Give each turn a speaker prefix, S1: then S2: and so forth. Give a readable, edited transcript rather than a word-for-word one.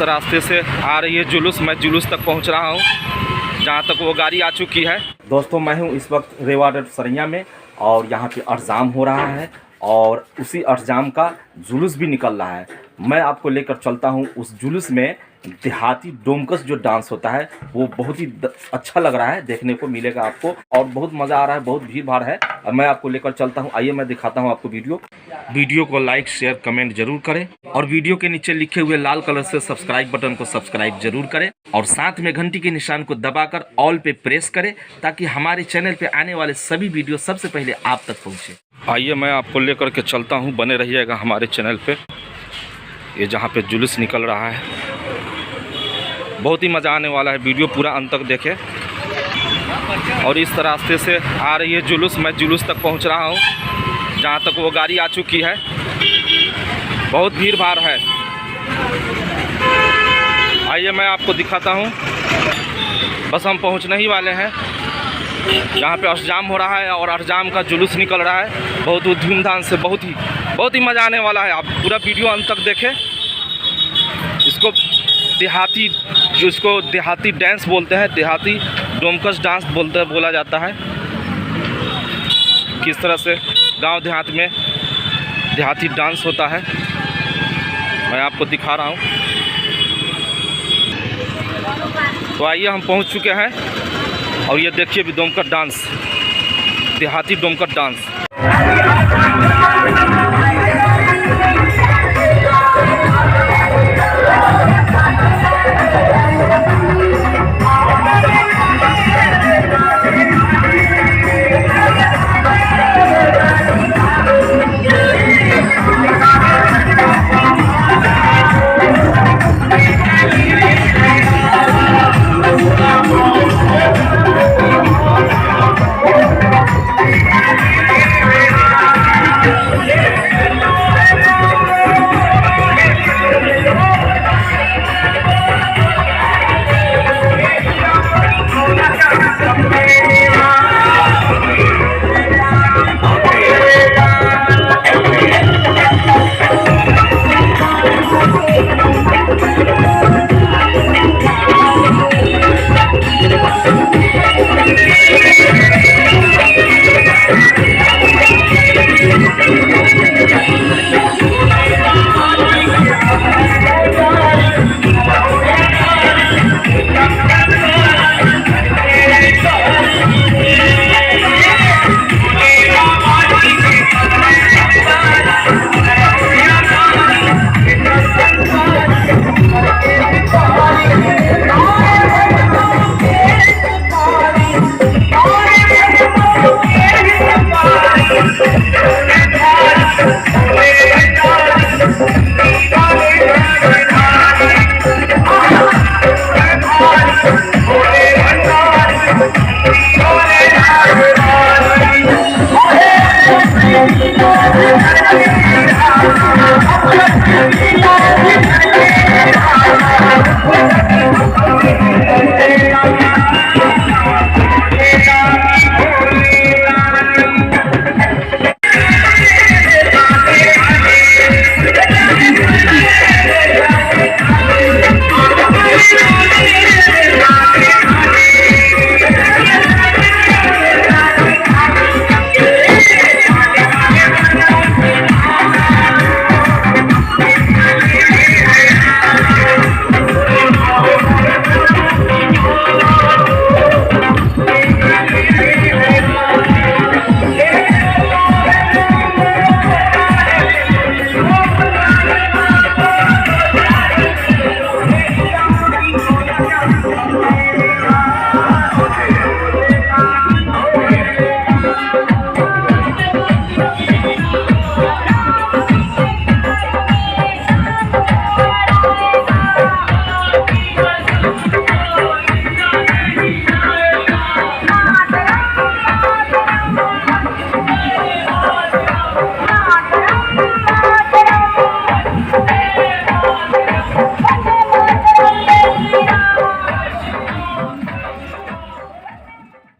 S1: रास्ते से आ रही है जुलूस। मैं जुलूस तक पहुंच रहा हूं, जहां तक वो गाड़ी आ चुकी है। दोस्तों, मैं हूं इस वक्त रेवा रोड सरैया में और यहां पे अठजाम हो रहा है और उसी अठजाम का जुलूस भी निकल रहा है। मैं आपको लेकर चलता हूं उस जुलूस में। देहाती डोमकस जो डांस होता है वो बहुत ही अच्छा लग रहा है, देखने को मिलेगा आपको और बहुत मज़ा आ रहा है। बहुत भीड़ भाड़ है और मैं आपको लेकर चलता हूं। आइए मैं दिखाता हूं आपको वीडियो को लाइक शेयर कमेंट जरूर करें और वीडियो के नीचे लिखे हुए लाल कलर से सब्सक्राइब बटन को सब्सक्राइब जरूर करें और साथ में घंटी के निशान को दबाकर ऑल पे प्रेस करें ताकि हमारे चैनल पे आने वाले सभी वीडियो सबसे पहले आप तक पहुँचे। आइए मैं आपको लेकर के चलता हूँ, बने रहिएगा हमारे चैनल पे। ये जहाँ पे जुलूस निकल रहा है बहुत ही मज़ा आने वाला है, वीडियो पूरा अंत तक देखें। और इस रास्ते से आ रही है जुलूस। मैं जुलूस तक पहुंच रहा हूं, जहां तक वो गाड़ी आ चुकी है। बहुत भीड़ भाड़ है। आइए मैं आपको दिखाता हूं। बस हम पहुंचने ही वाले हैं, जहां पे अठजाम हो रहा है और अठजाम का जुलूस निकल रहा है बहुत धूमधाम से। बहुत ही मज़ा आने वाला है। आप पूरा वीडियो अंत तक देखें। इसको देहाती डांस बोलते हैं, देहाती डोमकस डांस बोला जाता है। किस तरह से गांव देहात में देहाती डांस होता है मैं आपको दिखा रहा हूं। तो आइए हम पहुंच चुके हैं और ये देखिए भी डोमकस डांस, देहाती डोमकस डांस।